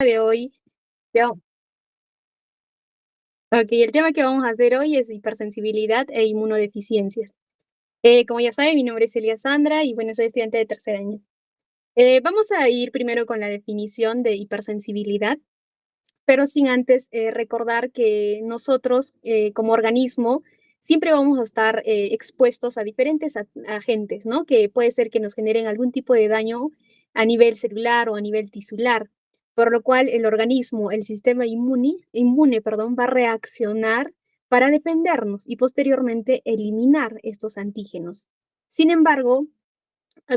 De hoy, ya, el tema que vamos a hacer hoy es hipersensibilidad e inmunodeficiencias. Como ya saben, mi nombre es Elia Sandra y bueno, soy estudiante de tercer año. Vamos a ir primero con la definición de hipersensibilidad, pero sin antes recordar que nosotros como organismo siempre vamos a estar expuestos a diferentes agentes, ¿no? Que puede ser que nos generen algún tipo de daño a nivel celular o a nivel tisular, por lo cual el organismo, el sistema inmune, perdón, va a reaccionar para defendernos y posteriormente eliminar estos antígenos. Sin embargo,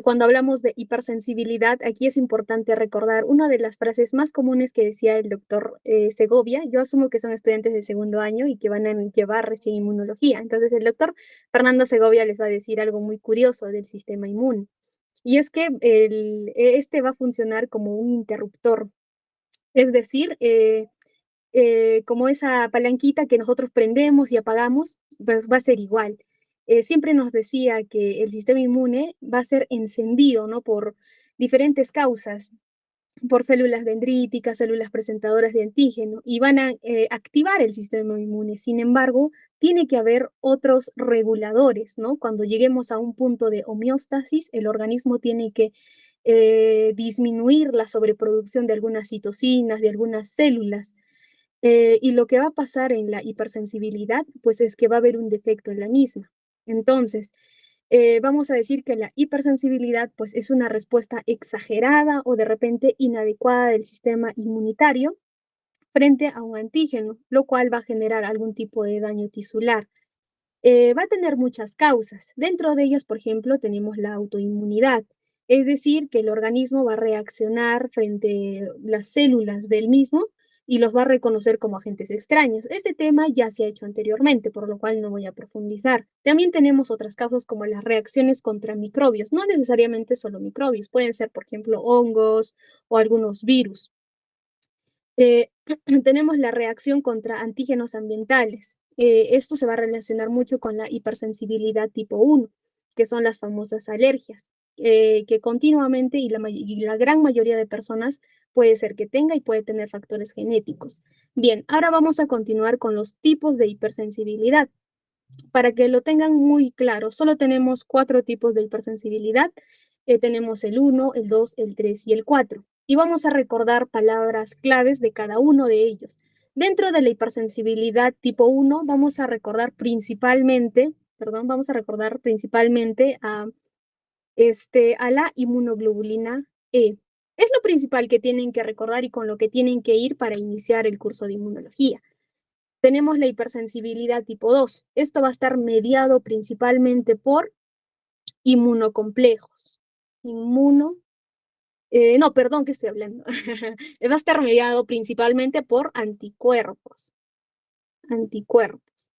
cuando hablamos de hipersensibilidad, aquí es importante recordar una de las frases más comunes que decía el doctor Segovia. Yo asumo que son estudiantes de segundo año y que van a llevar recién inmunología. Entonces, el doctor Fernando Segovia les va a decir algo muy curioso del sistema inmune. Y es que este va a funcionar como un interruptor, es decir, como esa palanquita que nosotros prendemos y apagamos, pues va a ser igual. Siempre nos decía que el sistema inmune va a ser encendido, ¿no? Por diferentes causas, por células dendríticas, células presentadoras de antígeno, y van a activar el sistema inmune. Sin embargo, tiene que haber otros reguladores, ¿no? Cuando lleguemos a un punto de homeostasis, el organismo tiene que disminuir la sobreproducción de algunas citocinas, de algunas células. Y lo que va a pasar en la hipersensibilidad, pues es que va a haber un defecto en la misma. Entonces, vamos a decir que la hipersensibilidad, pues es una respuesta exagerada o de repente inadecuada del sistema inmunitario frente a un antígeno, lo cual va a generar algún tipo de daño tisular. Va a tener muchas causas. Dentro de ellas, por ejemplo, tenemos la autoinmunidad, es decir, que el organismo va a reaccionar frente a las células del mismo y los va a reconocer como agentes extraños. Este tema ya se ha hecho anteriormente, por lo cual no voy a profundizar. También tenemos otras causas como las reacciones contra microbios, no necesariamente solo microbios, pueden ser, por ejemplo, hongos o algunos virus. Eh, tenemos la reacción contra antígenos ambientales. Esto se va a relacionar mucho con la hipersensibilidad tipo 1, que son las famosas alergias, que continuamente y la gran mayoría de personas puede ser que tenga y puede tener factores genéticos. Bien, ahora vamos a continuar con los tipos de hipersensibilidad. Para que lo tengan muy claro, solo tenemos 4 tipos de hipersensibilidad. Tenemos el 1, el 2, el 3 y el 4. Y vamos a recordar palabras claves de cada uno de ellos. Dentro de la hipersensibilidad tipo 1, vamos a recordar principalmente a la inmunoglobulina E. Es lo principal que tienen que recordar y con lo que tienen que ir para iniciar el curso de inmunología. Tenemos la hipersensibilidad tipo 2. Esto va a estar mediado principalmente por inmunocomplejos. Inmuno, no, perdón, ¿qué estoy hablando? Va a estar mediado principalmente por anticuerpos. Anticuerpos.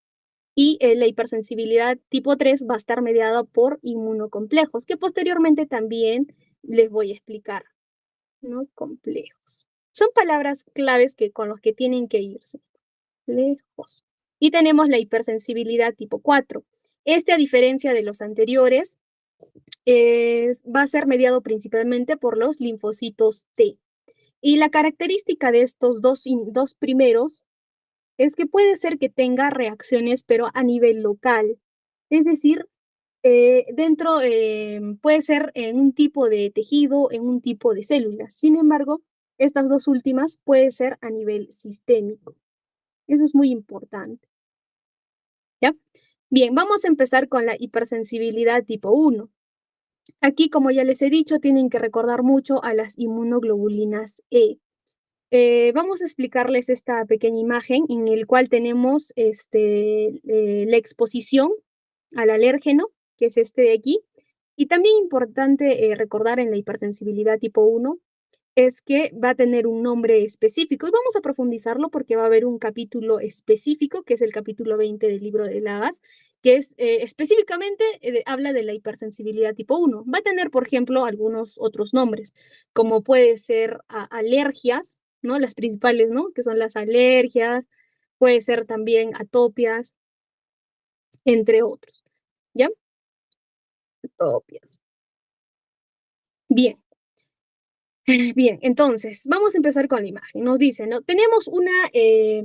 Y la hipersensibilidad tipo 3 va a estar mediada por inmunocomplejos, que posteriormente también les voy a explicar, ¿no? Complejos. Son palabras claves con los que tienen que irse. Lejos. Y tenemos la hipersensibilidad tipo 4. Este, a diferencia de los anteriores, va a ser mediado principalmente por los linfocitos T. Y la característica de estos dos primeros es que puede ser que tenga reacciones, pero a nivel local. Es decir, puede ser en un tipo de tejido, en un tipo de células. Sin embargo, estas dos últimas puede ser a nivel sistémico. Eso es muy importante. ¿Ya? Bien, vamos a empezar con la hipersensibilidad tipo 1. Aquí, como ya les he dicho, tienen que recordar mucho a las inmunoglobulinas E. Vamos a explicarles esta pequeña imagen en el cual tenemos la exposición al alérgeno, que es este de aquí. Y también importante recordar en la hipersensibilidad tipo 1 es que va a tener un nombre específico y vamos a profundizarlo porque va a haber un capítulo específico, que es el capítulo 20 del libro de Lavas, que es específicamente habla de la hipersensibilidad tipo 1. Va a tener, por ejemplo, algunos otros nombres, como puede ser alergias, ¿no? Las principales, ¿no? Que son las alergias, puede ser también atopias, entre otros. ¿Ya? Atopias. Bien. Bien, entonces, vamos a empezar con la imagen. Nos dice, ¿no? Tenemos una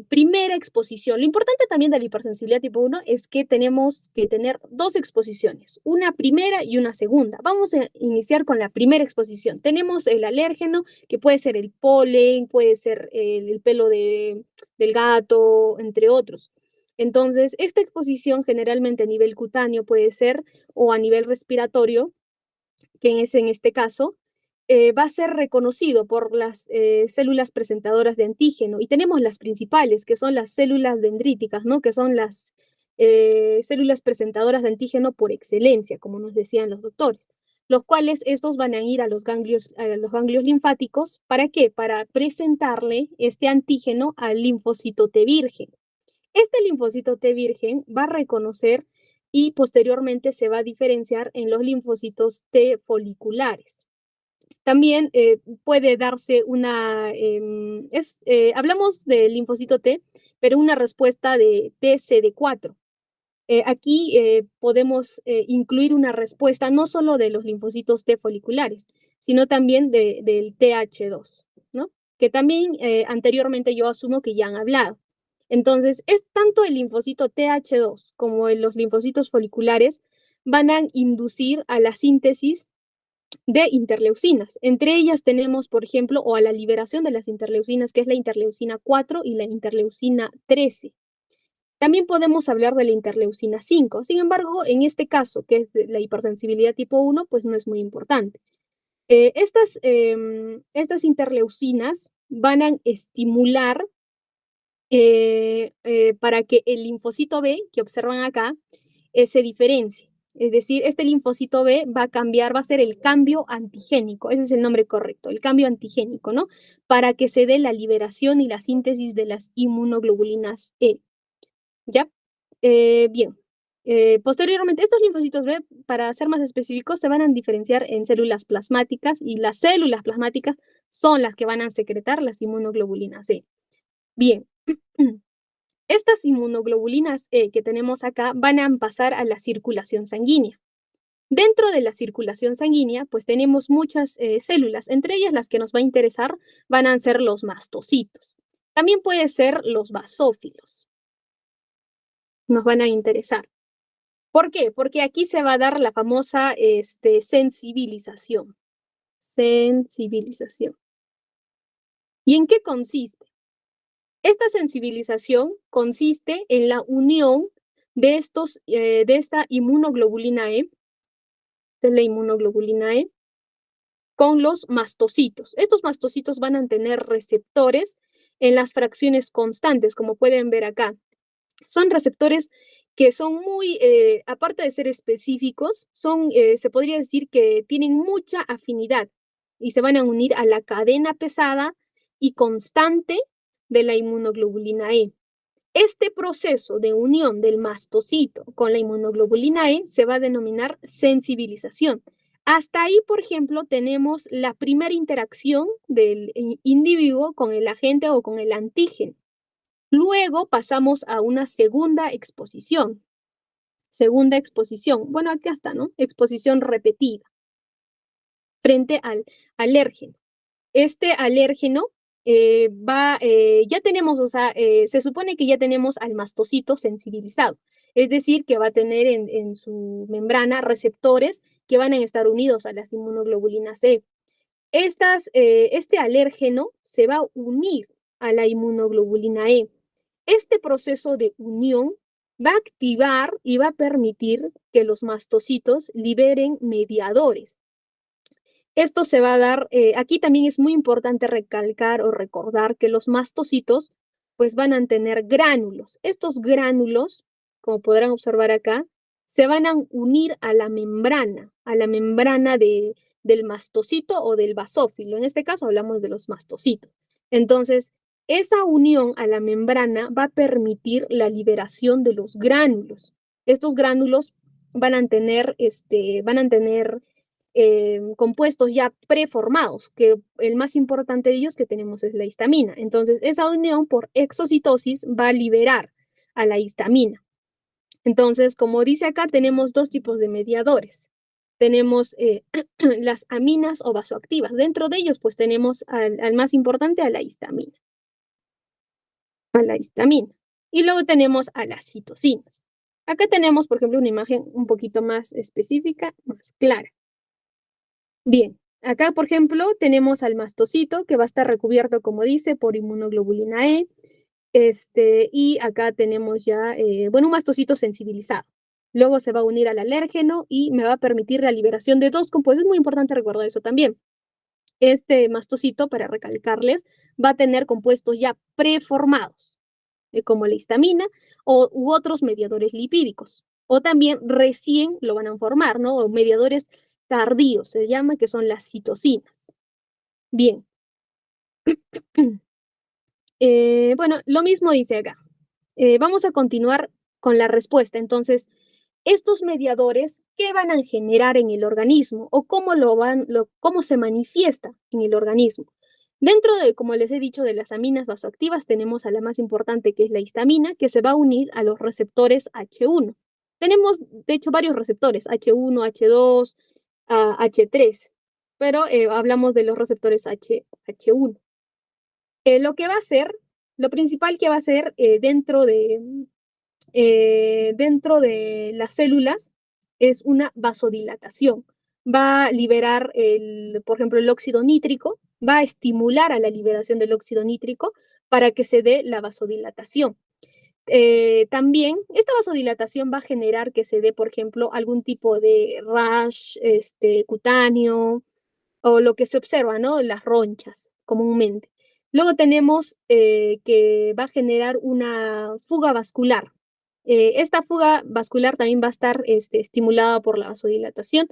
primera exposición. Lo importante también de la hipersensibilidad tipo 1 es que tenemos que tener dos exposiciones, una primera y una segunda. Vamos a iniciar con la primera exposición. Tenemos el alérgeno, que puede ser el polen, puede ser el pelo del gato, entre otros. Entonces, esta exposición generalmente a nivel cutáneo puede ser o a nivel respiratorio, que es en este caso, va a ser reconocido por las células presentadoras de antígeno. Y tenemos las principales, que son las células dendríticas, ¿no? Que son las células presentadoras de antígeno por excelencia, como nos decían los doctores. Los cuales estos van a ir a los ganglios linfáticos. ¿Para qué? Para presentarle este antígeno al linfocito T virgen. Este linfocito T virgen va a reconocer y posteriormente se va a diferenciar en los linfocitos T foliculares. También puede darse hablamos del linfocito T, pero una respuesta de TCD4. Aquí podemos incluir una respuesta no solo de los linfocitos T foliculares, sino también del TH2, ¿no? Que también anteriormente yo asumo que ya han hablado. Entonces, es tanto el linfocito TH2 como los linfocitos foliculares van a inducir a la síntesis de interleucinas. Entre ellas tenemos, por ejemplo, o a la liberación de las interleucinas, que es la interleucina 4 y la interleucina 13. También podemos hablar de la interleucina 5. Sin embargo, en este caso, que es la hipersensibilidad tipo 1, pues no es muy importante. Estas interleucinas van a estimular para que el linfocito B, que observan acá, se diferencie. Es decir, este linfocito B va a cambiar, va a ser el cambio antigénico, ese es el nombre correcto, el cambio antigénico, ¿no? Para que se dé la liberación y la síntesis de las inmunoglobulinas E. ¿Ya? Bien. Posteriormente, estos linfocitos B, para ser más específicos, se van a diferenciar en células plasmáticas y las células plasmáticas son las que van a secretar las inmunoglobulinas E. Bien. Estas inmunoglobulinas E que tenemos acá van a pasar a la circulación sanguínea. Dentro de la circulación sanguínea, pues tenemos muchas células, entre ellas las que nos va a interesar van a ser los mastocitos. También puede ser los basófilos. Nos van a interesar. ¿Por qué? Porque aquí se va a dar la famosa sensibilización. Sensibilización. ¿Y en qué consiste? Esta sensibilización consiste en la unión de esta inmunoglobulina E, de la inmunoglobulina E, con los mastocitos. Estos mastocitos van a tener receptores en las fracciones constantes, como pueden ver acá. Son receptores que son muy, aparte de ser específicos, se podría decir que tienen mucha afinidad y se van a unir a la cadena pesada y constante de la inmunoglobulina E. Este proceso de unión del mastocito con la inmunoglobulina E se va a denominar sensibilización. Hasta ahí, por ejemplo, tenemos la primera interacción del individuo con el agente o con el antígeno. Luego pasamos a una segunda exposición. Segunda exposición. Bueno, acá está, ¿no? Exposición repetida frente al alérgeno. Este alérgeno ya tenemos, o sea, se supone que ya tenemos al mastocito sensibilizado. Es decir, que va a tener en su membrana receptores que van a estar unidos a las inmunoglobulinas C. Este alérgeno se va a unir a la inmunoglobulina E. Este proceso de unión va a activar y va a permitir que los mastocitos liberen mediadores. Esto se va a dar, aquí también es muy importante recalcar o recordar que los mastocitos pues van a tener gránulos. Estos gránulos, como podrán observar acá, se van a unir a la membrana del mastocito o del basófilo. En este caso hablamos de los mastocitos. Entonces, esa unión a la membrana va a permitir la liberación de los gránulos. Estos gránulos van a tener compuestos ya preformados, que el más importante de ellos que tenemos es la histamina. Entonces, esa unión por exocitosis va a liberar a la histamina. Entonces, como dice acá, tenemos dos tipos de mediadores. tenemos las aminas o vasoactivas. Dentro de ellos, pues tenemos al más importante, a la histamina. A la histamina. Y luego tenemos a las citocinas. Acá tenemos, por ejemplo, una imagen un poquito más específica, más clara. Bien, acá, por ejemplo, tenemos al mastocito que va a estar recubierto, como dice, por inmunoglobulina E. Y acá tenemos ya, bueno, un mastocito sensibilizado. Luego se va a unir al alérgeno y me va a permitir la liberación de dos compuestos. Es muy importante recordar eso también. Este mastocito, para recalcarles, va a tener compuestos ya preformados, como la histamina u otros mediadores lipídicos. O también recién lo van a formar, ¿no? O mediadores tardíos, se llama, que son las citocinas. Bien. Bueno, lo mismo dice acá. Vamos a continuar con la respuesta. Entonces, estos mediadores, ¿qué van a generar en el organismo? ¿O cómo se manifiesta en el organismo? Dentro de, como les he dicho, de las aminas vasoactivas, tenemos a la más importante, que es la histamina, que se va a unir a los receptores H1. Tenemos, de hecho, varios receptores, H1, H2, H3, pero hablamos de los receptores H1. Lo principal que va a hacer dentro de las células es una vasodilatación. Va a liberar, por ejemplo, el óxido nítrico, va a estimular a la liberación del óxido nítrico para que se dé la vasodilatación. También esta vasodilatación va a generar que se dé, por ejemplo, algún tipo de rash cutáneo, o lo que se observa, ¿no? Las ronchas, comúnmente. Luego tenemos que va a generar una fuga vascular. Esta fuga vascular también va a estar estimulada por la vasodilatación,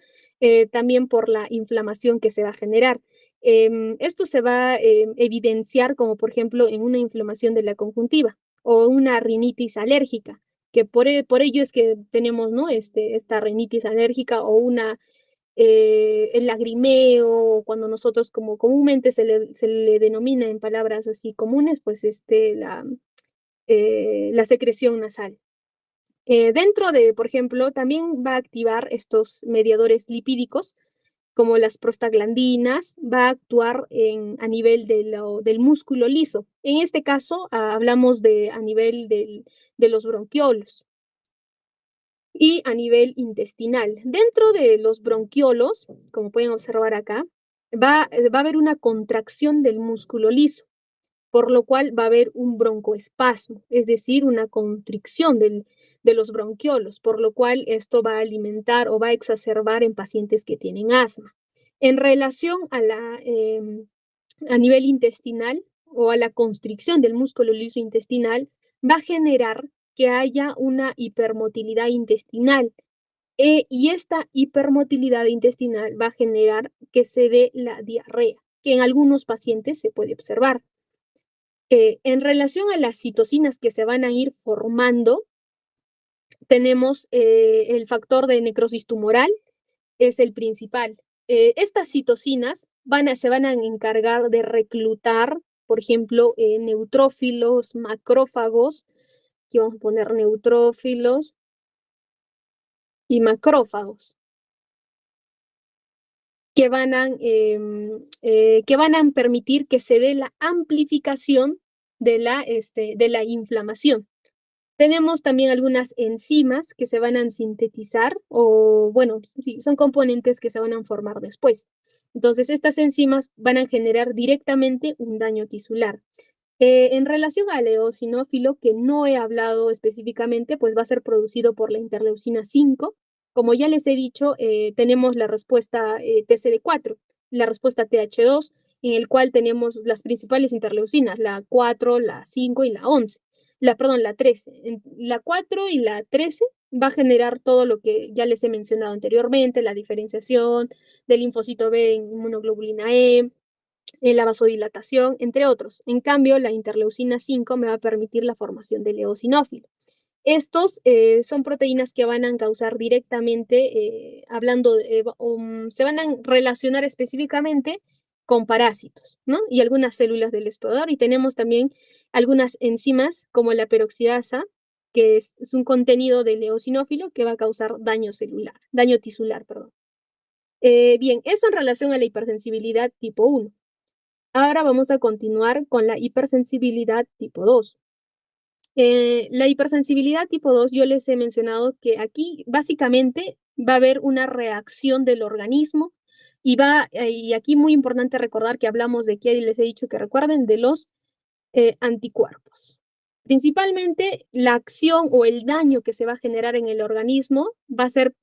también por la inflamación que se va a generar. Esto se va a evidenciar como, por ejemplo, en una inflamación de la conjuntiva o una rinitis alérgica, que por ello es que tenemos, ¿no? Esta rinitis alérgica o el lagrimeo, cuando nosotros, como comúnmente se le denomina en palabras así comunes, pues la secreción nasal. Dentro de, por ejemplo, también va a activar estos mediadores lipídicos, como las prostaglandinas, va a actuar a nivel del músculo liso. En este caso, hablamos a nivel de los bronquiolos y a nivel intestinal. Dentro de los bronquiolos, como pueden observar acá, va a haber una contracción del músculo liso, por lo cual va a haber un broncoespasmo, es decir, una constricción de los bronquiolos, por lo cual esto va a alimentar o va a exacerbar en pacientes que tienen asma. En relación a nivel intestinal o a la constricción del músculo liso intestinal, va a generar que haya una hipermotilidad intestinal. Y esta hipermotilidad intestinal va a generar que se dé la diarrea, que en algunos pacientes se puede observar. En relación a las citocinas que se van a ir formando, tenemos el factor de necrosis tumoral, es el principal. Estas citocinas se van a encargar de reclutar, por ejemplo, neutrófilos, macrófagos. Aquí vamos a poner neutrófilos y macrófagos, que van a permitir que se dé la amplificación de la inflamación. Tenemos también algunas enzimas que se van a sintetizar o, bueno, sí, son componentes que se van a formar después. Entonces, estas enzimas van a generar directamente un daño tisular. En relación al eosinófilo, que no he hablado específicamente, pues va a ser producido por la interleucina 5. Como ya les he dicho, tenemos la respuesta TCD4, la respuesta TH2, en el cual tenemos las principales interleucinas, la 4, la 5 y la 11. La 13. La 4 y la 13 va a generar todo lo que ya les he mencionado anteriormente, la diferenciación del linfocito B en inmunoglobulina E, la vasodilatación, entre otros. En cambio, la interleucina 5 me va a permitir la formación del eosinófilo. Estos son proteínas que van a causar directamente, se van a relacionar específicamente con parásitos, ¿no? Y algunas células del explorador. Y tenemos también algunas enzimas como la peroxidasa, que es un contenido del eosinófilo que va a causar daño tisular, perdón. Bien, eso en relación a la hipersensibilidad tipo 1. Ahora vamos a continuar con la hipersensibilidad tipo 2. La hipersensibilidad tipo 2, yo les he mencionado que aquí básicamente va a haber una reacción del organismo y aquí muy importante recordar que hablamos de que les he dicho que recuerden de los anticuerpos. Principalmente la acción o el daño que se va a generar en el organismo va a ser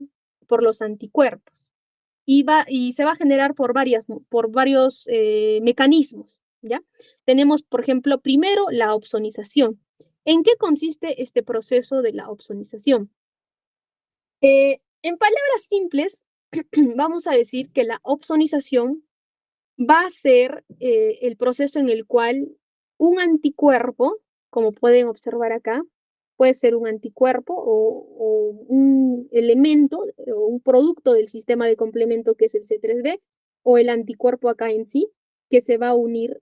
por los anticuerpos y se va a generar por varios mecanismos, ¿ya? Tenemos, por ejemplo, primero la opsonización. ¿En qué consiste este proceso de la opsonización? En palabras simples, vamos a decir que la opsonización va a ser el proceso en el cual un anticuerpo, como pueden observar acá, puede ser un anticuerpo o un elemento o un producto del sistema de complemento que es el C3b o el anticuerpo acá en sí, que se va a unir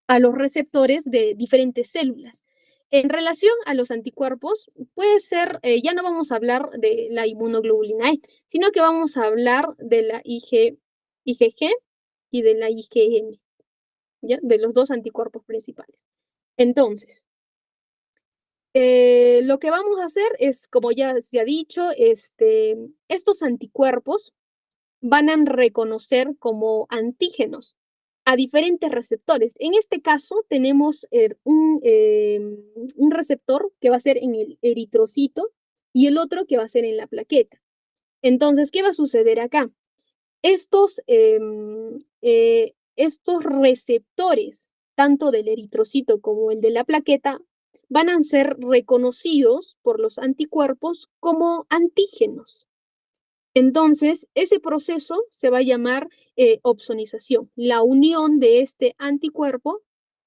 a los receptores de diferentes células. En relación a los anticuerpos, puede ser, ya no vamos a hablar de la inmunoglobulina E, sino que vamos a hablar de la IgG y de la IgM, ¿ya? De los dos anticuerpos principales. Entonces, lo que vamos a hacer es, como ya se ha dicho, estos anticuerpos van a reconocer como antígenos a diferentes receptores. En este caso tenemos un receptor que va a ser en el eritrocito y el otro que va a ser en la plaqueta. Entonces, ¿qué va a suceder acá? Estos receptores, tanto del eritrocito como el de la plaqueta, van a ser reconocidos por los anticuerpos como antígenos. Entonces, ese proceso se va a llamar opsonización, la unión de este anticuerpo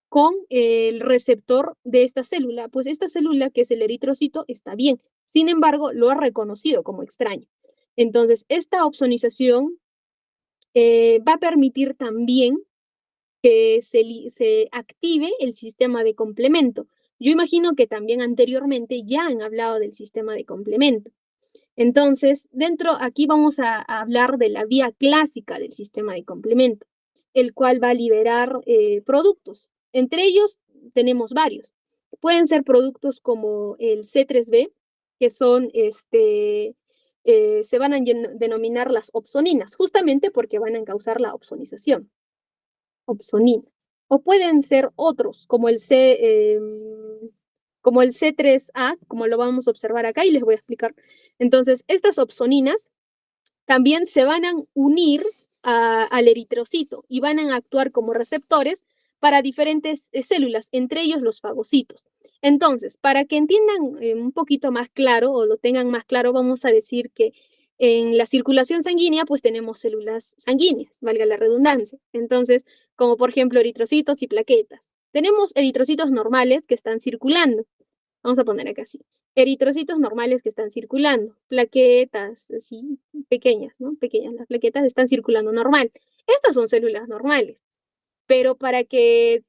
con el receptor de esta célula. Pues esta célula, que es el eritrocito, está bien. Sin embargo, lo ha reconocido como extraño. Entonces, esta opsonización va a permitir también que se active el sistema de complemento. Yo imagino que también anteriormente ya han hablado del sistema de complemento. Entonces, aquí vamos a hablar de la vía clásica del sistema de complemento, el cual va a liberar productos. Entre ellos tenemos varios. Pueden ser productos como el C3b, que son, se van a denominar las opsoninas, justamente porque van a causar la opsonización. Opsoninas. O pueden ser otros, como el C3A, como lo vamos a observar acá y les voy a explicar. Entonces, estas opsoninas también se van a unir al eritrocito y van a actuar como receptores para diferentes células, entre ellos los fagocitos. Entonces, para que entiendan un poquito más claro o lo tengan más claro, vamos a decir que en la circulación sanguínea, pues tenemos células sanguíneas, valga la redundancia. Entonces, como por ejemplo eritrocitos y plaquetas. Tenemos eritrocitos normales que están circulando. Vamos a poner acá así. Eritrocitos normales que están circulando. Plaquetas así pequeñas, ¿no? Pequeñas. Las plaquetas están circulando normal. Estas son células normales. Pero para que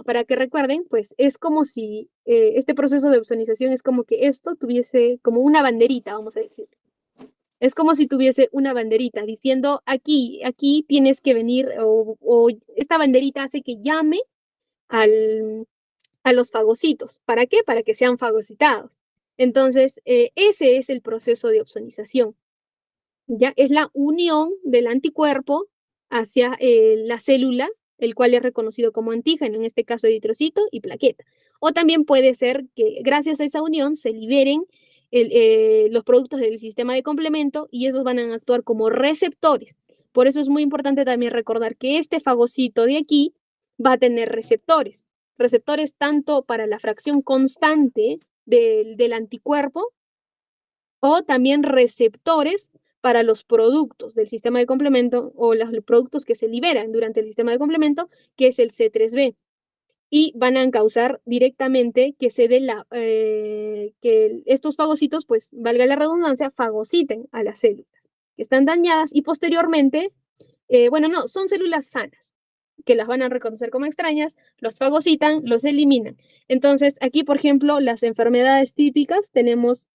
para que recuerden, pues es como si este proceso de opsonización es como que esto tuviese como una banderita, vamos a decir. Es como si tuviese una banderita diciendo aquí tienes que venir o esta banderita hace que llame a los fagocitos. ¿Para qué? Para que sean fagocitados. Entonces, ese es el proceso de opsonización. ¿Ya? Es la unión del anticuerpo hacia la célula, el cual es reconocido como antígeno, en este caso eritrocito y plaqueta. O también puede ser que gracias a esa unión se liberen los productos del sistema de complemento y esos van a actuar como receptores. Por eso es muy importante también recordar que este fagocito de aquí va a tener receptores tanto para la fracción constante del anticuerpo o también receptores para los productos del sistema de complemento o los productos que se liberan durante el sistema de complemento, que es el C3b. Y van a causar directamente que se dé que estos fagocitos, pues valga la redundancia, fagociten a las células que están dañadas y posteriormente, bueno, no, son células sanas que las van a reconocer como extrañas, los fagocitan, los eliminan. Entonces, aquí, por ejemplo, las enfermedades típicas tenemos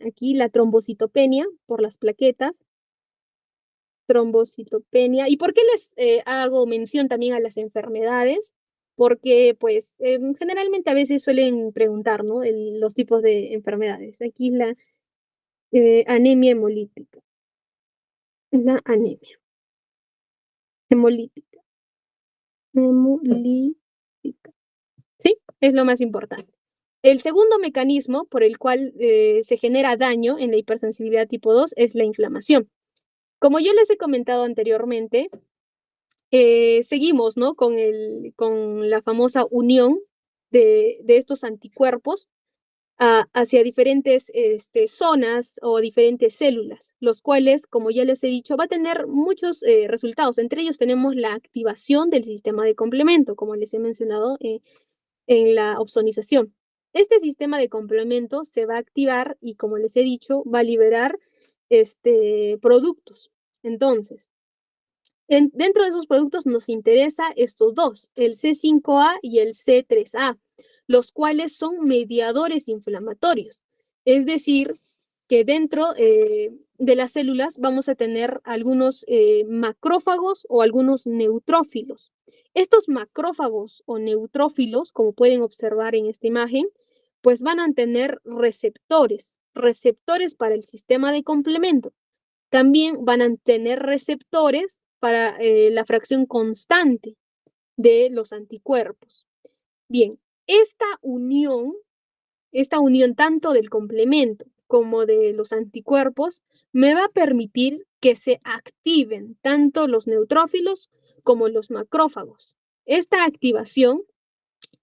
aquí la trombocitopenia por las plaquetas, trombocitopenia. ¿Y por qué les hago mención también a las enfermedades? Porque, pues, generalmente a veces suelen preguntar, ¿no? Los tipos de enfermedades. Aquí la anemia hemolítica, la anemia hemolítica, hemolítica. ¿Sí? Es lo más importante. El segundo mecanismo por el cual se genera daño en la hipersensibilidad tipo 2 es la inflamación. Como yo les he comentado anteriormente, seguimos, ¿no? Con la famosa unión de estos anticuerpos hacia diferentes zonas o diferentes células, los cuales, como ya les he dicho, va a tener muchos resultados. Entre ellos tenemos la activación del sistema de complemento, como les he mencionado en la opsonización. Este sistema de complemento se va a activar y, como les he dicho, va a liberar productos. Entonces, dentro de esos productos nos interesa estos dos, el C5A y el C3A, los cuales son mediadores inflamatorios. Es decir, que dentro de las células vamos a tener algunos macrófagos o algunos neutrófilos. Estos macrófagos o neutrófilos, como pueden observar en esta imagen, pues van a tener receptores para el sistema de complemento. También van a tener receptores para la fracción constante de los anticuerpos. Bien, esta unión tanto del complemento como de los anticuerpos me va a permitir que se activen tanto los neutrófilos como los macrófagos. Esta activación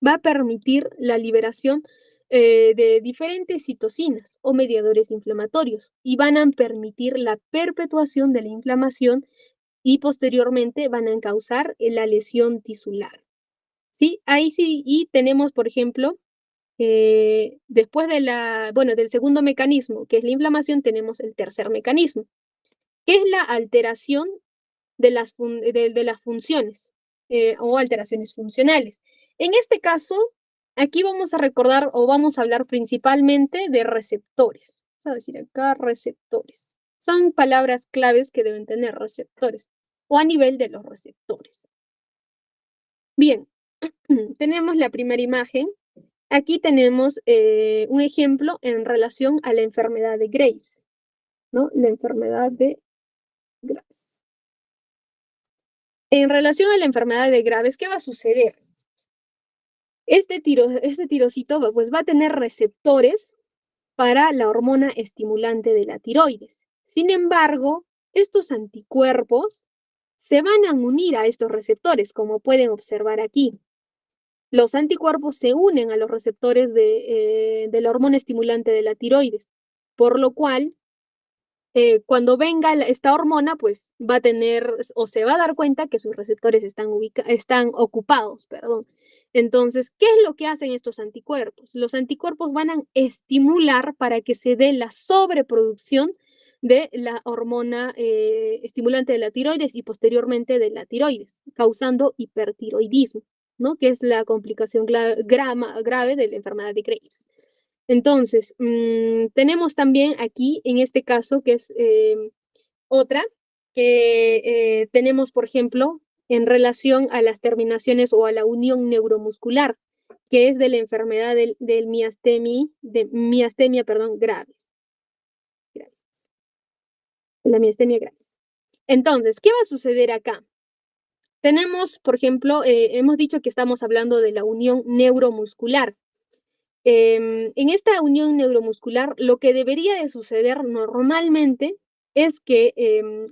va a permitir la liberación de diferentes citocinas o mediadores inflamatorios y van a permitir la perpetuación de la inflamación y posteriormente van a causar la lesión tisular. ¿Sí? Ahí sí, y tenemos, por ejemplo, después del segundo mecanismo, que es la inflamación, tenemos el tercer mecanismo, que es la alteración de las funciones o alteraciones funcionales. En este caso, aquí vamos a recordar o vamos a hablar principalmente de receptores. Vamos a decir acá receptores. Son palabras claves que deben tener receptores o a nivel de los receptores. Bien, tenemos la primera imagen. Aquí tenemos un ejemplo en relación a la enfermedad de Graves, ¿no? La enfermedad de Graves. En relación a la enfermedad de Graves, ¿qué va a suceder? Este tirocito pues, va a tener receptores para la hormona estimulante de la tiroides. Sin embargo, estos anticuerpos se van a unir a estos receptores, como pueden observar aquí. Los anticuerpos se unen a los receptores de la hormona estimulante de la tiroides, por lo cual cuando venga esta hormona, pues va a tener o se va a dar cuenta que sus receptores están ocupados, perdón. Entonces, ¿qué es lo que hacen estos anticuerpos? Los anticuerpos van a estimular para que se dé la sobreproducción de la hormona estimulante de la tiroides y posteriormente de la tiroides, causando hipertiroidismo, ¿no? Que es la complicación grave de la enfermedad de Graves. Entonces, tenemos también aquí, en este caso, que es otra, que tenemos, por ejemplo, en relación a las terminaciones o a la unión neuromuscular, que es de la enfermedad del miastemia, perdón, graves. La miastemia graves. Entonces, ¿qué va a suceder acá? Tenemos, por ejemplo, hemos dicho que estamos hablando de la unión neuromuscular. En esta unión neuromuscular, lo que debería de suceder normalmente es que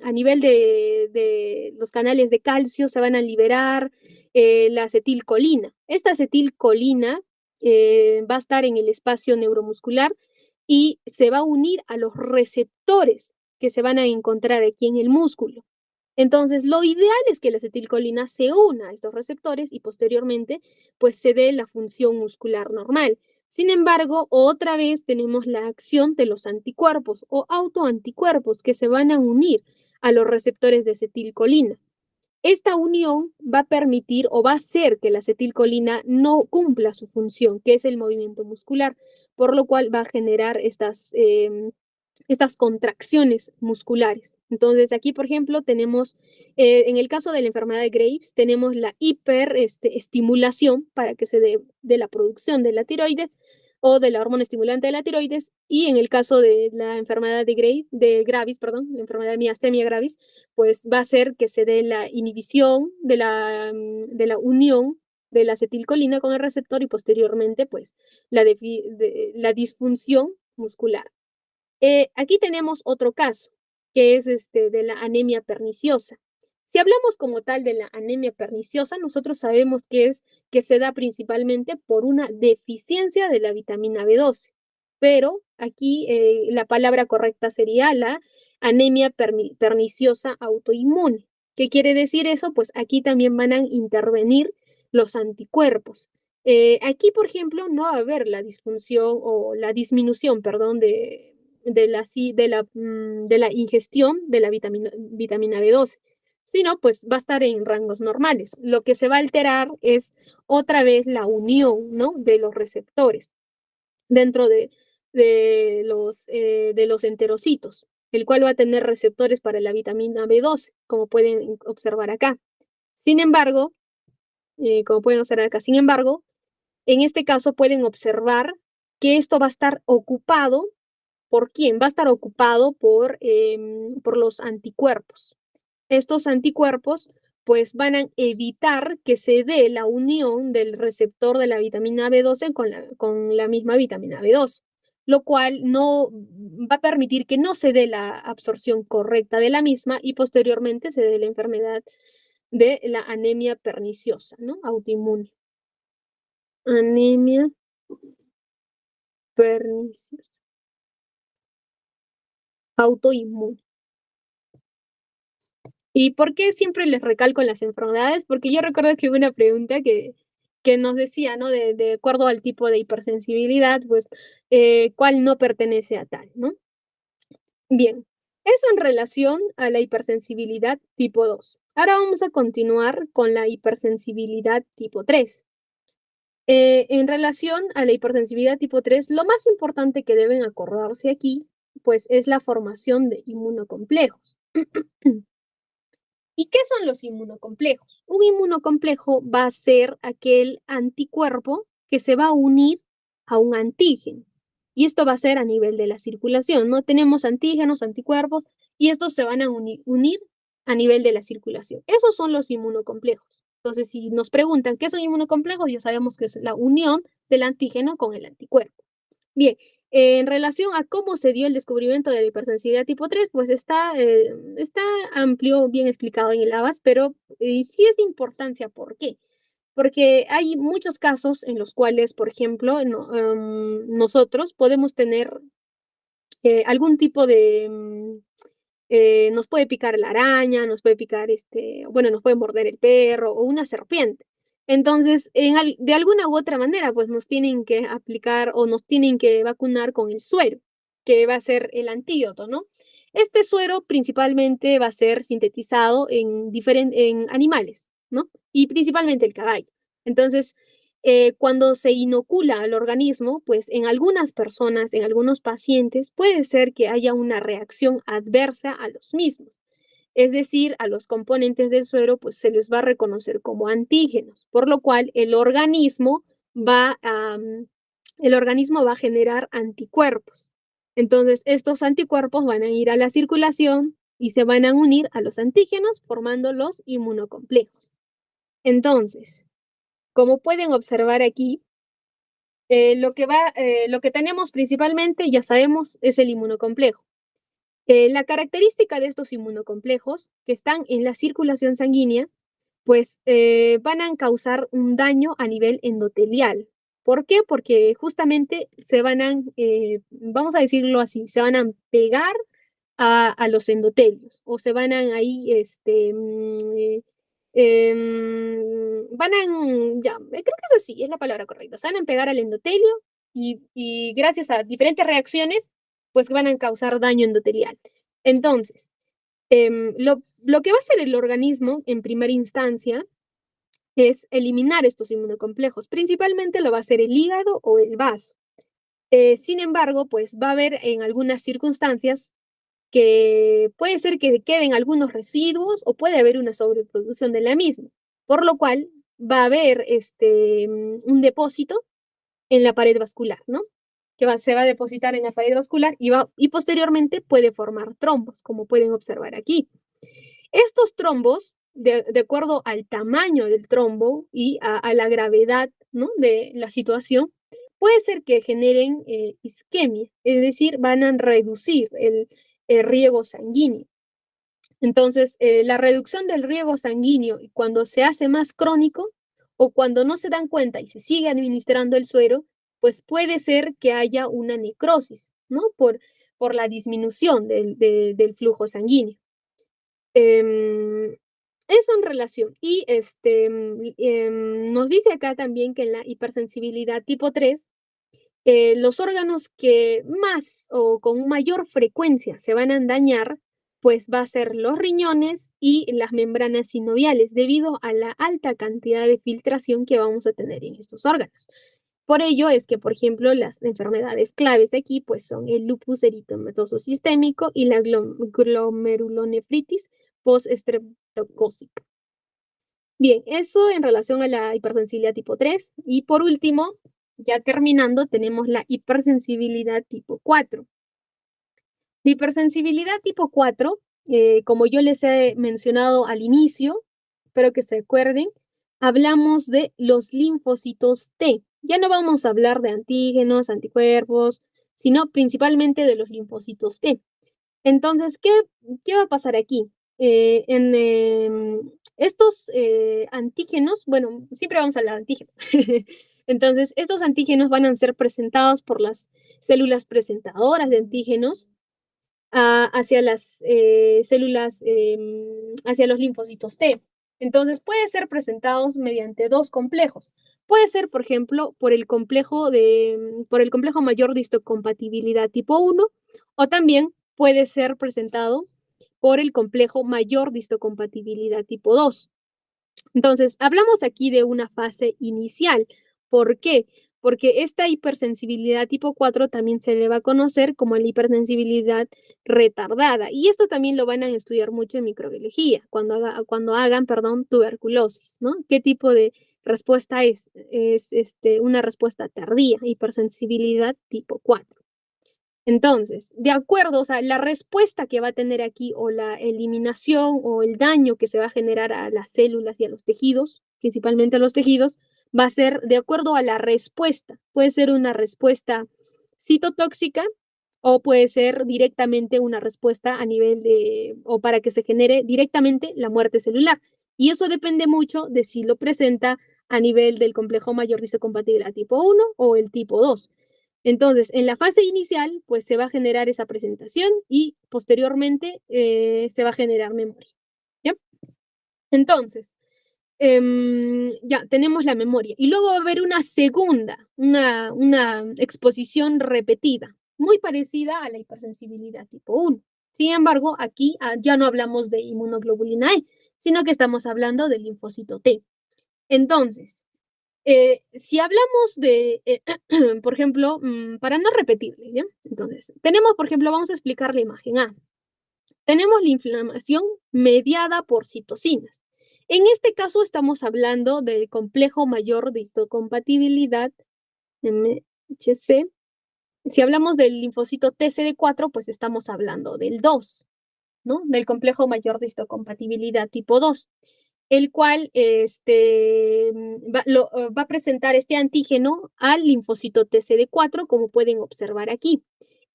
a nivel de los canales de calcio se van a liberar la acetilcolina. Esta acetilcolina va a estar en el espacio neuromuscular y se va a unir a los receptores que se van a encontrar aquí en el músculo. Entonces, lo ideal es que la acetilcolina se una a estos receptores y posteriormente, pues se dé la función muscular normal. Sin embargo, otra vez tenemos la acción de los anticuerpos o autoanticuerpos que se van a unir a los receptores de acetilcolina. Esta unión va a permitir o va a hacer que la acetilcolina no cumpla su función, que es el movimiento muscular. por lo cual va a generar estas contracciones musculares. Entonces, aquí, por ejemplo, tenemos, en el caso de la enfermedad de Graves, tenemos la hiperestimulación para que se dé de la producción de la tiroides o de la hormona estimulante de la tiroides, y en el caso de la enfermedad de Graves, perdón, la enfermedad de miastenia gravis, pues va a ser que se dé la inhibición de la unión de la acetilcolina con el receptor y posteriormente, pues, la disfunción muscular. Aquí tenemos otro caso, que es de la anemia perniciosa. Si hablamos como tal de la anemia perniciosa, nosotros sabemos que se da principalmente por una deficiencia de la vitamina B12, pero aquí la palabra correcta sería la anemia perniciosa autoinmune. ¿Qué quiere decir eso? Pues aquí también van a intervenir los anticuerpos. Aquí, por ejemplo, no va a haber la disfunción o la disminución, perdón, de la ingestión de la vitamina B12, sino pues va a estar en rangos normales. Lo que se va a alterar es otra vez la unión, ¿no?, de los receptores dentro de los enterocitos, el cual va a tener receptores para la vitamina B12, como pueden observar acá. Sin embargo, en este caso pueden observar que esto va a estar ocupado. ¿Por quién? Va a estar ocupado por los anticuerpos. Estos anticuerpos pues van a evitar que se dé la unión del receptor de la vitamina B12 con la misma vitamina B12, lo cual no va a permitir que no se dé la absorción correcta de la misma y posteriormente se dé la enfermedad de la anemia perniciosa, ¿no?, autoinmune. Anemia perniciosa autoinmune. ¿Y por qué siempre les recalco en las enfermedades? Porque yo recuerdo que hubo una pregunta que nos decía, ¿no? De acuerdo al tipo de hipersensibilidad, pues, ¿cuál no pertenece a tal, no? Bien, eso en relación a la hipersensibilidad tipo 2. Ahora vamos a continuar con la hipersensibilidad tipo 3. En relación a la hipersensibilidad tipo 3, lo más importante que deben acordarse aquí, pues, es la formación de inmunocomplejos. ¿Y qué son los inmunocomplejos? Un inmunocomplejo va a ser aquel anticuerpo que se va a unir a un antígeno. Y esto va a ser a nivel de la circulación, ¿no? Tenemos antígenos, anticuerpos, y estos se van a unir a nivel de la circulación. Esos son los inmunocomplejos. Entonces, si nos preguntan qué son inmunocomplejos, ya sabemos que es la unión del antígeno con el anticuerpo. Bien, en relación a cómo se dio el descubrimiento de la hipersensibilidad tipo 3, pues está amplio, bien explicado en el ABAS, pero sí es de importancia. ¿Por qué? Porque hay muchos casos en los cuales, por ejemplo, nosotros podemos tener algún tipo nos puede picar la araña, nos puede picar, bueno, nos puede morder el perro o una serpiente. Entonces, de alguna u otra manera, pues nos tienen que aplicar o nos tienen que vacunar con el suero, que va a ser el antídoto, ¿no? Este suero principalmente va a ser sintetizado en animales, ¿no? Y principalmente el caballo. Entonces, cuando se inocula al organismo, pues en algunas personas, en algunos pacientes, puede ser que haya una reacción adversa a los mismos. Es decir, a los componentes del suero, pues se les va a reconocer como antígenos, por lo cual el organismo va a generar anticuerpos. Entonces, estos anticuerpos van a ir a la circulación y se van a unir a los antígenos formando los inmunocomplejos. Entonces, como pueden observar aquí, lo que tenemos principalmente, ya sabemos, es el inmunocomplejo. La característica de estos inmunocomplejos que están en la circulación sanguínea, pues van a causar un daño a nivel endotelial. ¿Por qué? Porque justamente vamos a decirlo así, se van a pegar a los endotelios o se van a ahí, creo que es así, es la palabra correcta. Se van a pegar al endotelio y gracias a diferentes reacciones, pues van a causar daño endotelial. Entonces, lo que va a hacer el organismo en primera instancia es eliminar estos inmunocomplejos. Principalmente lo va a hacer el hígado o el vaso. Sin embargo, pues va a haber en algunas circunstancias que puede ser que queden algunos residuos o puede haber una sobreproducción de la misma, por lo cual va a haber un depósito en la pared vascular, ¿no? Se va a depositar en la pared vascular y posteriormente puede formar trombos, como pueden observar aquí. Estos trombos, de acuerdo al tamaño del trombo y a la gravedad, ¿no?, de la situación, puede ser que generen isquemia, es decir, van a reducir el riego sanguíneo. Entonces, la reducción del riego sanguíneo cuando se hace más crónico o cuando no se dan cuenta y se sigue administrando el suero, pues puede ser que haya una necrosis, ¿no? Por la disminución del flujo sanguíneo. Em, Eso en relación. Y nos dice acá también que en la hipersensibilidad tipo 3, los órganos que más o con mayor frecuencia se van a dañar, pues va a ser los riñones y las membranas sinoviales, debido a la alta cantidad de filtración que vamos a tener en estos órganos. Por ello es que, por ejemplo, las enfermedades claves aquí, pues son el lupus eritematoso sistémico y la glomerulonefritis postestreptocócica. Bien, eso en relación a la hipersensibilidad tipo 3. Y por último, ya terminando, tenemos la hipersensibilidad tipo 4. La hipersensibilidad tipo 4, como yo les he mencionado al inicio, espero que se acuerden, hablamos de los linfocitos T. Ya no vamos a hablar de antígenos, anticuerpos, sino principalmente de los linfocitos T. Entonces, ¿qué va a pasar aquí? Estos antígenos, bueno, siempre vamos a hablar de antígenos. Entonces, estos antígenos van a ser presentados por las células presentadoras de antígenos hacia las células, hacia los linfocitos T. Entonces, puede ser presentados mediante dos complejos. Puede ser, por ejemplo, por el complejo mayor de histocompatibilidad tipo 1, o también puede ser presentado por el complejo mayor de histocompatibilidad tipo 2. Entonces, hablamos aquí de una fase inicial. ¿Por qué? Porque esta hipersensibilidad tipo 4 también se le va a conocer como la hipersensibilidad retardada. Y esto también lo van a estudiar mucho en microbiología, cuando hagan, perdón, tuberculosis, ¿no? ¿Qué tipo de respuesta es? Es una respuesta tardía, hipersensibilidad tipo 4. Entonces, de acuerdo, o sea, la respuesta que va a tener aquí o la eliminación o el daño que se va a generar a las células y a los tejidos, principalmente a los tejidos, va a ser de acuerdo a la respuesta. Puede ser una respuesta citotóxica o puede ser directamente una respuesta a nivel o para que se genere directamente la muerte celular. Y eso depende mucho de si lo presenta a nivel del complejo mayor de histocompatibilidad tipo 1 o el tipo 2. Entonces, en la fase inicial, pues se va a generar esa presentación y posteriormente se va a generar memoria. ¿Ya? Entonces, ya tenemos la memoria. Y luego va a haber una segunda, una exposición repetida, muy parecida a la hipersensibilidad tipo 1. Sin embargo, aquí ya no hablamos de inmunoglobulina E, sino que estamos hablando del linfocito T. Entonces, si hablamos de, por ejemplo, para no repetirles, ¿ya? Entonces, tenemos, por ejemplo, vamos a explicar la imagen A. Tenemos la inflamación mediada por citocinas. En este caso estamos hablando del complejo mayor de histocompatibilidad, MHC. Si hablamos del linfocito TCD4, pues estamos hablando del 2, ¿no? Del complejo mayor de histocompatibilidad tipo 2, el cual va a presentar este antígeno al linfocito TCD4, como pueden observar aquí.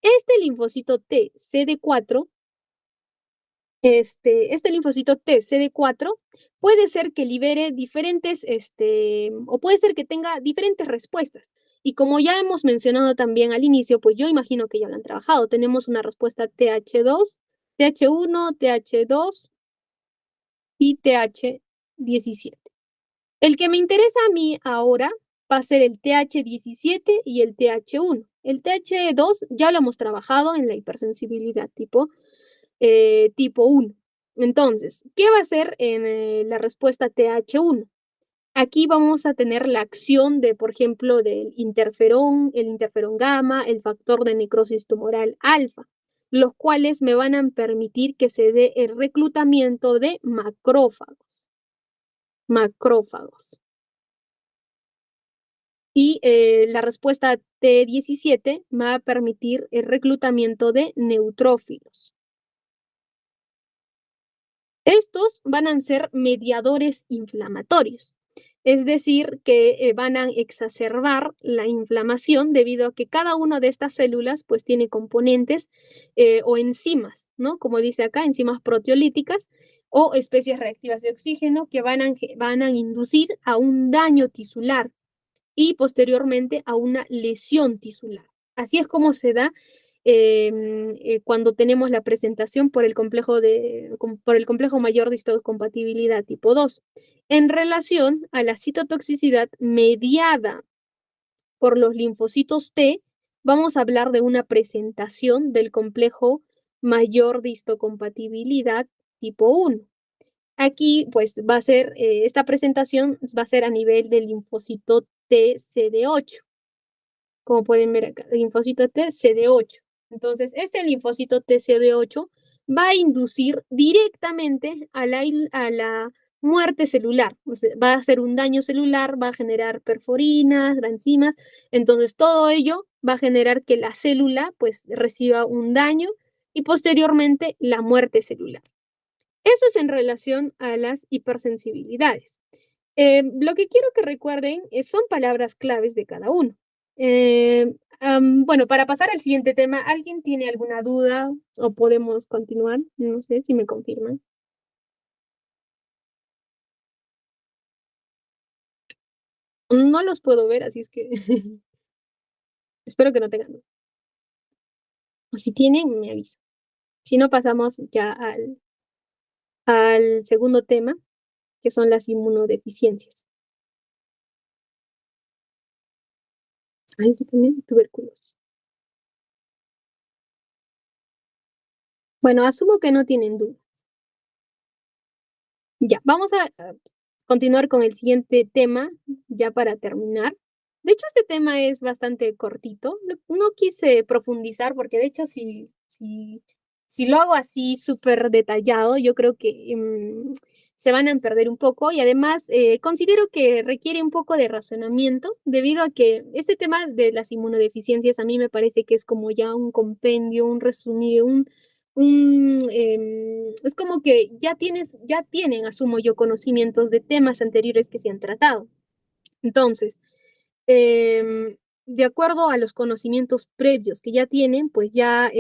Este linfocito TCD4, este linfocito TCD4 puede ser que libere diferentes, o puede ser que tenga diferentes respuestas. Y como ya hemos mencionado también al inicio, pues yo imagino que ya lo han trabajado. Tenemos una respuesta TH2, TH1, TH2 y TH17. El que me interesa a mí ahora va a ser el TH17 y el TH1. El TH2 ya lo hemos trabajado en la hipersensibilidad tipo 1. Entonces, ¿qué va a hacer en la respuesta TH1? Aquí vamos a tener la acción de, por ejemplo, del interferón, el interferón gamma, el factor de necrosis tumoral alfa, los cuales me van a permitir que se dé el reclutamiento de macrófagos. Macrófagos. Y la respuesta T17 me va a permitir el reclutamiento de neutrófilos. Estos van a ser mediadores inflamatorios, es decir, que van a exacerbar la inflamación debido a que cada una de estas células pues tiene componentes o enzimas, ¿no? Como dice acá, enzimas proteolíticas o especies reactivas de oxígeno que van a inducir a un daño tisular y posteriormente a una lesión tisular. Así es como se da cuando tenemos la presentación por el complejo mayor de histocompatibilidad tipo 2, en relación a la citotoxicidad mediada por los linfocitos T. Vamos a hablar de una presentación del complejo mayor de histocompatibilidad tipo 1. Aquí, pues, va a ser, esta presentación va a ser a nivel del linfocito TCD8. Como pueden ver acá, linfocito T, CD8. Entonces, este linfocito TCD8 va a inducir directamente a la muerte celular. O sea, va a hacer un daño celular, va a generar perforinas, granzimas. Entonces, todo ello va a generar que la célula, pues, reciba un daño y posteriormente la muerte celular. Eso es en relación a las hipersensibilidades. Lo que quiero que recuerden son palabras claves de cada uno. Bueno, para pasar al siguiente tema, ¿alguien tiene alguna duda o podemos continuar? No sé si me confirman. No los puedo ver, así es que espero que no tengan duda. O si tienen, me avisan. Si no, pasamos ya al segundo tema, que son las inmunodeficiencias. Ay, yo también, tuberculosis. Bueno, asumo que no tienen duda. Ya, vamos a continuar con el siguiente tema, ya para terminar. De hecho, este tema es bastante cortito. No quise profundizar porque de hecho si lo hago así súper detallado, yo creo que se van a perder un poco y además considero que requiere un poco de razonamiento debido a que este tema de las inmunodeficiencias a mí me parece que es como ya un compendio, un resumido, es como que ya tienen, asumo yo, conocimientos de temas anteriores que se han tratado. Entonces, de acuerdo a los conocimientos previos que ya tienen, pues ya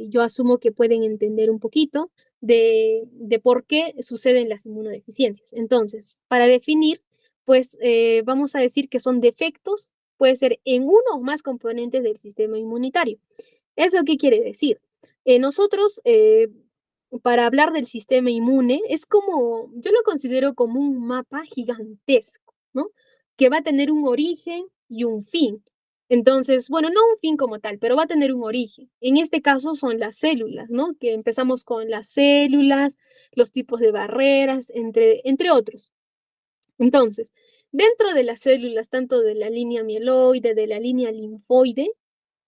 yo asumo que pueden entender un poquito de por qué suceden las inmunodeficiencias. Entonces, para definir, pues vamos a decir que son defectos, puede ser en uno o más componentes del sistema inmunitario. ¿Eso qué quiere decir? Nosotros, para hablar del sistema inmune, es como, yo lo considero como un mapa gigantesco, ¿no? Que va a tener un origen y un fin. Entonces, bueno, no un fin como tal, pero va a tener un origen. En este caso son las células, ¿no? Que empezamos con las células, los tipos de barreras, entre otros. Entonces, dentro de las células, tanto de la línea mieloide, de la línea linfoide,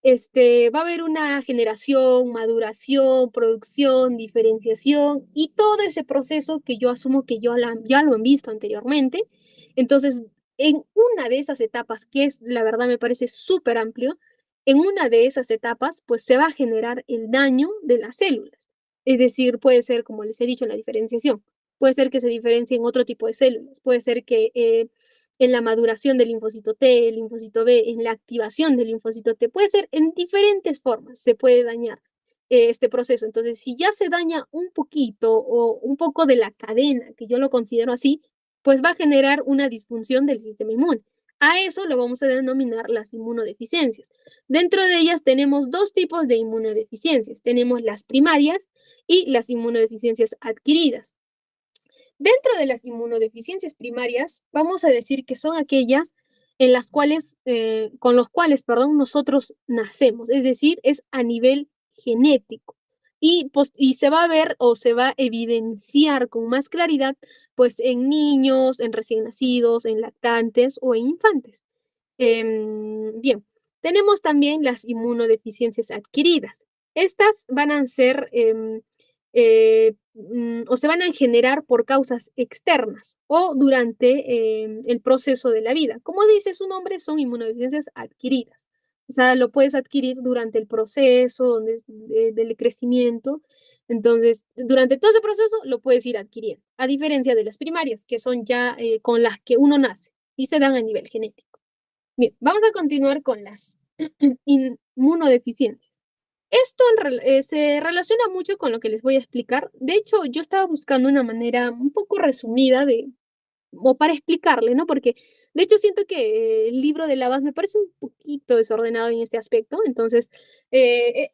va a haber una generación, maduración, producción, diferenciación y todo ese proceso que yo asumo que ya lo han visto anteriormente. Entonces, en una de esas etapas, que es, la verdad, me parece súper amplio, en una de esas etapas, pues se va a generar el daño de las células. Es decir, puede ser, como les he dicho, la diferenciación. Puede ser que se diferencien otro tipo de células. Puede ser que en la maduración del linfocito T, el linfocito B, en la activación del linfocito T. Puede ser en diferentes formas, se puede dañar este proceso. Entonces, si ya se daña un poquito o un poco de la cadena, que yo lo considero así, pues va a generar una disfunción del sistema inmune. A eso lo vamos a denominar las inmunodeficiencias. Dentro de ellas tenemos dos tipos de inmunodeficiencias. Tenemos las primarias y las inmunodeficiencias adquiridas. Dentro de las inmunodeficiencias primarias, vamos a decir que son aquellas en las cuales, con los cuales, perdón, nosotros nacemos, es decir, es a nivel genético. y se va a ver o se va a evidenciar con más claridad, pues, en niños, en recién nacidos, en lactantes o en infantes. Bien, tenemos también las inmunodeficiencias adquiridas. Estas van a ser, o se van a generar por causas externas o durante el proceso de la vida. Como dice su nombre, son inmunodeficiencias adquiridas. O sea, lo puedes adquirir durante el proceso del crecimiento. Entonces, durante todo ese proceso lo puedes ir adquiriendo, a diferencia de las primarias, que son ya con las que uno nace y se dan a nivel genético. Bien, vamos a continuar con las inmunodeficiencias. Esto se relaciona mucho con lo que les voy a explicar. De hecho, yo estaba buscando una manera un poco resumida o para explicarle, ¿no? Porque de hecho siento que el libro de Lavas me parece un poquito desordenado en este aspecto. Entonces,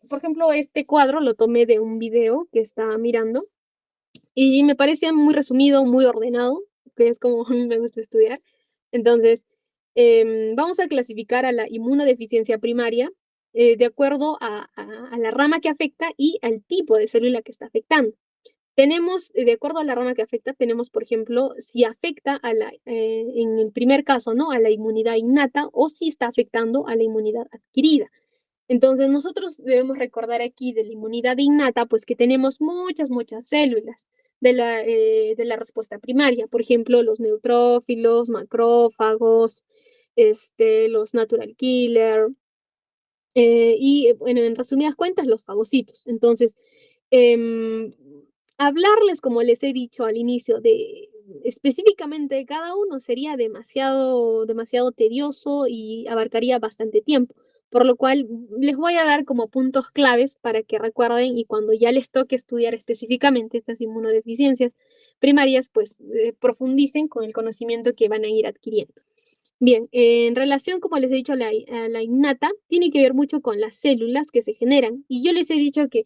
por ejemplo, este cuadro lo tomé de un video que estaba mirando y me parecía muy resumido, muy ordenado, que es como a mí me gusta estudiar. Entonces, vamos a clasificar a la inmunodeficiencia primaria de acuerdo a la rama que afecta y al tipo de célula que está afectando. Tenemos, de acuerdo a la rama que afecta, tenemos, por ejemplo, si afecta en el primer caso, ¿no? A la inmunidad innata o si está afectando a la inmunidad adquirida. Entonces, nosotros debemos recordar aquí de la inmunidad innata, pues que tenemos muchas células de la respuesta primaria. Por ejemplo, los neutrófilos, macrófagos, los natural killer, bueno, en resumidas cuentas, los fagocitos. Entonces, em, hablarles, como les he dicho al inicio, de específicamente de cada uno sería demasiado tedioso y abarcaría bastante tiempo, por lo cual les voy a dar como puntos claves para que recuerden y cuando ya les toque estudiar específicamente estas inmunodeficiencias primarias, pues profundicen con el conocimiento que van a ir adquiriendo. Bien, en relación, como les he dicho, a la innata, tiene que ver mucho con las células que se generan. Y yo les he dicho que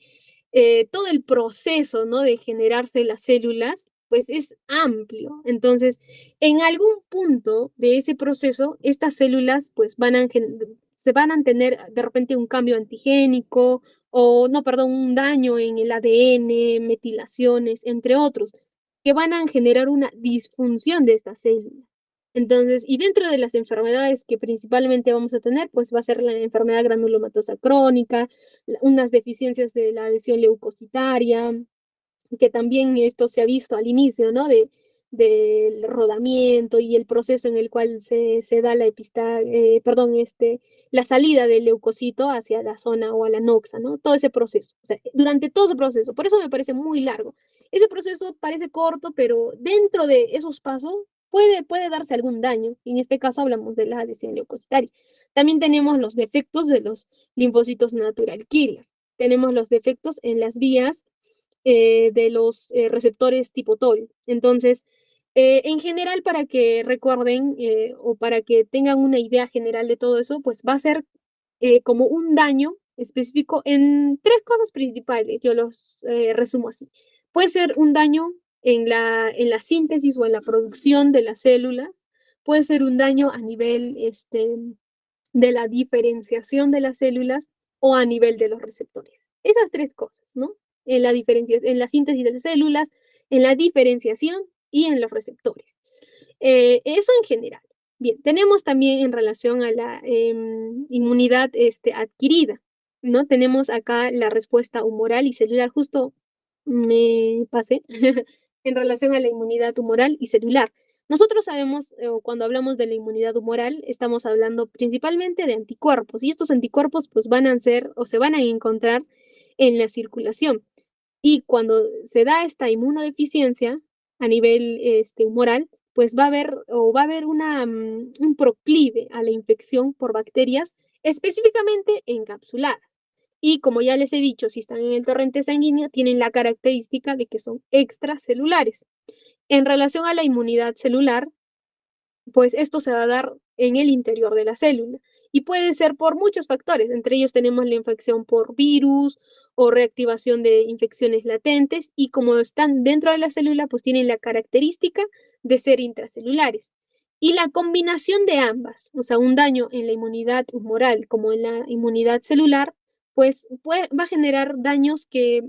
todo el proceso, ¿no? De generarse las células, pues es amplio. Entonces, en algún punto de ese proceso, estas células, pues se van a tener de repente un cambio antigénico o, no, perdón, un daño en el ADN, metilaciones, entre otros, que van a generar una disfunción de esta célula. Entonces, y dentro de las enfermedades que principalmente vamos a tener, pues va a ser la enfermedad granulomatosa crónica, unas deficiencias de la adhesión leucocitaria, que también esto se ha visto al inicio, ¿no? Del rodamiento y el proceso en el cual se da la salida del leucocito hacia la zona o a la noxa, ¿no? Todo ese proceso, o sea, durante todo ese proceso, por eso me parece muy largo. Ese proceso parece corto, pero dentro de esos pasos puede darse algún daño. En este caso hablamos de la adhesión leucocitaria. También tenemos los defectos de los linfocitos natural killer. Tenemos los defectos en las vías de los receptores tipo TOL. Entonces, en general, para que recuerden o para que tengan una idea general de todo eso, pues va a ser como un daño específico en tres cosas principales. Yo los resumo así. Puede ser un daño en la síntesis o en la producción de las células. Puede ser un daño a nivel de la diferenciación de las células o a nivel de los receptores. Esas tres cosas, ¿no? En la síntesis de las células, en la diferenciación y en los receptores. Eso en general. Bien, tenemos también en relación a la inmunidad adquirida, ¿no? Tenemos acá la respuesta humoral y celular, justo me pasé, en relación a la inmunidad humoral y celular. Nosotros sabemos, o cuando hablamos de la inmunidad humoral, estamos hablando principalmente de anticuerpos, y estos anticuerpos pues van a ser o se van a encontrar en la circulación. Y cuando se da esta inmunodeficiencia a nivel humoral, pues va a haber un proclive a la infección por bacterias específicamente encapsuladas. Y como ya les he dicho, si están en el torrente sanguíneo, tienen la característica de que son extracelulares. En relación a la inmunidad celular, pues esto se va a dar en el interior de la célula y puede ser por muchos factores. Entre ellos tenemos la infección por virus o reactivación de infecciones latentes y como están dentro de la célula, pues tienen la característica de ser intracelulares. Y la combinación de ambas, o sea, un daño en la inmunidad humoral como en la inmunidad celular, pues va a generar daños que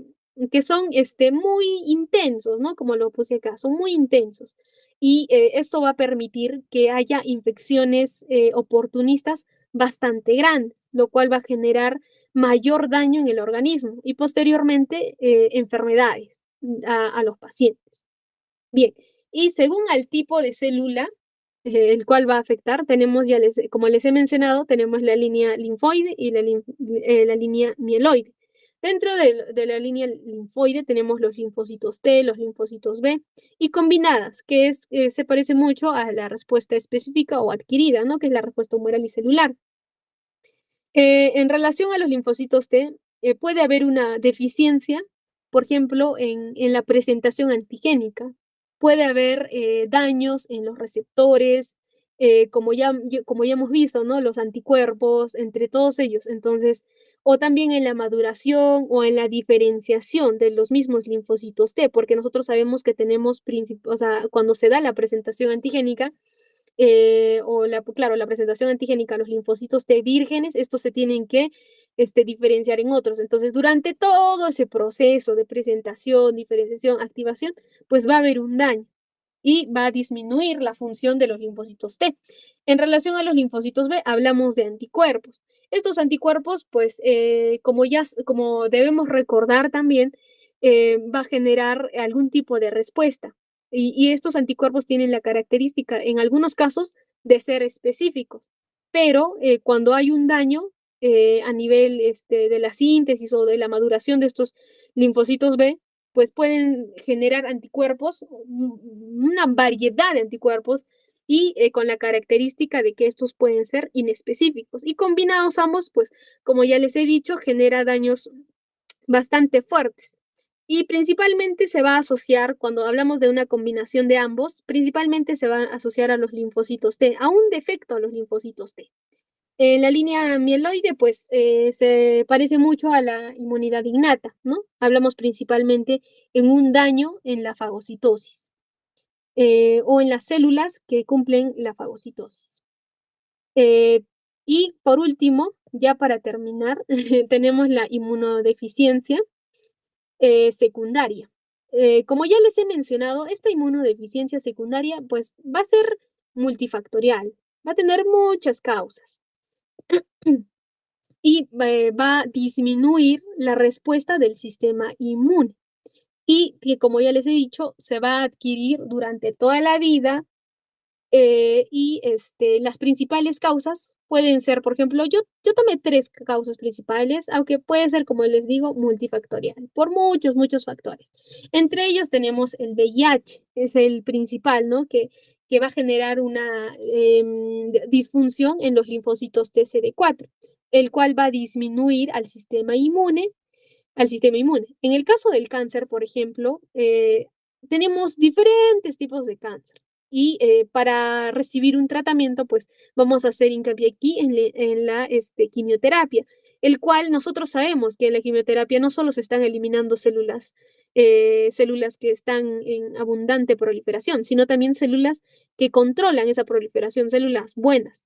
que son muy intensos, ¿no? Como lo puse acá, son muy intensos. Y esto va a permitir que haya infecciones oportunistas bastante grandes, lo cual va a generar mayor daño en el organismo y posteriormente enfermedades a los pacientes. Bien, y según al tipo de célula, el cual va a afectar, tenemos ya, como les he mencionado, tenemos la línea linfoide y la línea mieloide. Dentro de la línea linfoide tenemos los linfocitos T, los linfocitos B y combinadas, que se parece mucho a la respuesta específica o adquirida, ¿no? Que es la respuesta humoral y celular. En relación a los linfocitos T, puede haber una deficiencia, por ejemplo, en la presentación antigénica. Puede haber daños en los receptores, como ya hemos visto, ¿no? Los anticuerpos, entre todos ellos. Entonces, o también en la maduración o en la diferenciación de los mismos linfocitos T, porque nosotros sabemos que tenemos, o sea, cuando se da la presentación antigénica, claro, la presentación antigénica, los linfocitos T vírgenes, estos se tienen que diferenciar en otros. Entonces, durante todo ese proceso de presentación, diferenciación, activación, pues va a haber un daño y va a disminuir la función de los linfocitos T. En relación a los linfocitos B, hablamos de anticuerpos. Estos anticuerpos, pues, como debemos recordar también, va a generar algún tipo de respuesta. Y estos anticuerpos tienen la característica, en algunos casos, de ser específicos, pero cuando hay un daño a nivel de la síntesis o de la maduración de estos linfocitos B, pues pueden generar anticuerpos, una variedad de anticuerpos y con la característica de que estos pueden ser inespecíficos. Y combinados ambos, pues como ya les he dicho, genera daños bastante fuertes. Y principalmente se va a asociar, cuando hablamos de una combinación de ambos, principalmente se va a asociar a los linfocitos T, a un defecto a los linfocitos T. En la línea mieloide, pues se parece mucho a la inmunidad innata, ¿no? Hablamos principalmente en un daño en la fagocitosis o en las células que cumplen la fagocitosis. Eh, y por último, ya para terminar, tenemos la inmunodeficiencia secundaria. Como ya les he mencionado, esta inmunodeficiencia secundaria pues va a ser multifactorial, va a tener muchas causas y va a disminuir la respuesta del sistema inmune y que, como ya les he dicho, se va a adquirir durante toda la vida. Y las principales causas pueden ser, por ejemplo, yo tomé tres causas principales, aunque puede ser, como les digo, multifactorial, por muchos, muchos factores. Entre ellos tenemos el VIH, es el principal, ¿no? Que va a generar una disfunción en los linfocitos TCD4, el cual va a disminuir al sistema inmune. En el caso del cáncer, por ejemplo, tenemos diferentes tipos de cáncer y para recibir un tratamiento, pues vamos a hacer hincapié aquí en la quimioterapia, el cual nosotros sabemos que en la quimioterapia no solo se están eliminando células que están en abundante proliferación, sino también células que controlan esa proliferación, células buenas.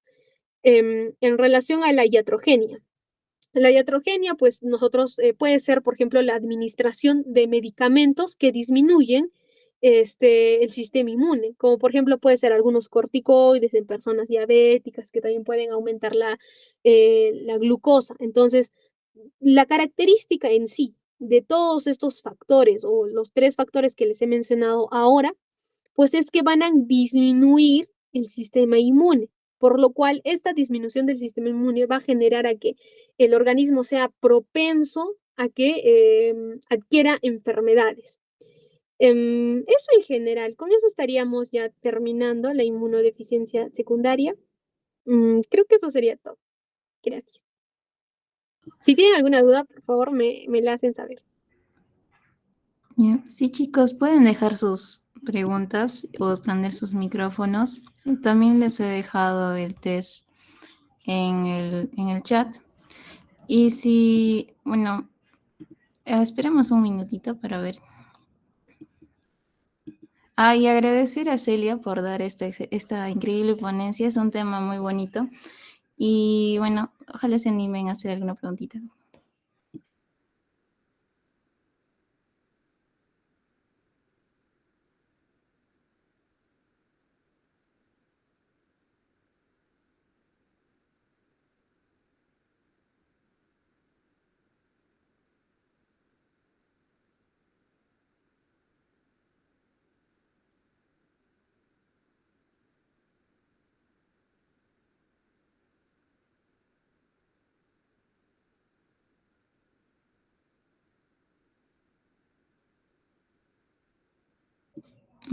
En relación a la iatrogenia, pues nosotros puede ser, por ejemplo, la administración de medicamentos que disminuyen el sistema inmune, como por ejemplo puede ser algunos corticoides en personas diabéticas que también pueden aumentar la glucosa. Entonces, la característica en sí de todos estos factores o los tres factores que les he mencionado ahora pues es que van a disminuir el sistema inmune, por lo cual esta disminución del sistema inmune va a generar a que el organismo sea propenso a que adquiera enfermedades. Eso en general, con eso estaríamos ya terminando la inmunodeficiencia secundaria. Creo que eso sería todo. Gracias. Si tienen alguna duda, por favor, me la hacen saber. Sí, chicos, pueden dejar sus preguntas o prender sus micrófonos. También les he dejado el test en el chat. Y si, bueno, esperemos un minutito para ver. Y agradecer a Celia por dar esta increíble ponencia. Es un tema muy bonito. Y bueno, ojalá se animen a hacer alguna preguntita.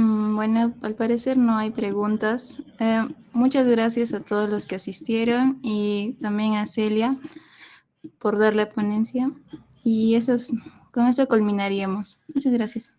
Bueno, al parecer no hay preguntas. Muchas gracias a todos los que asistieron y también a Celia por dar la ponencia. Y con eso culminaríamos. Muchas gracias.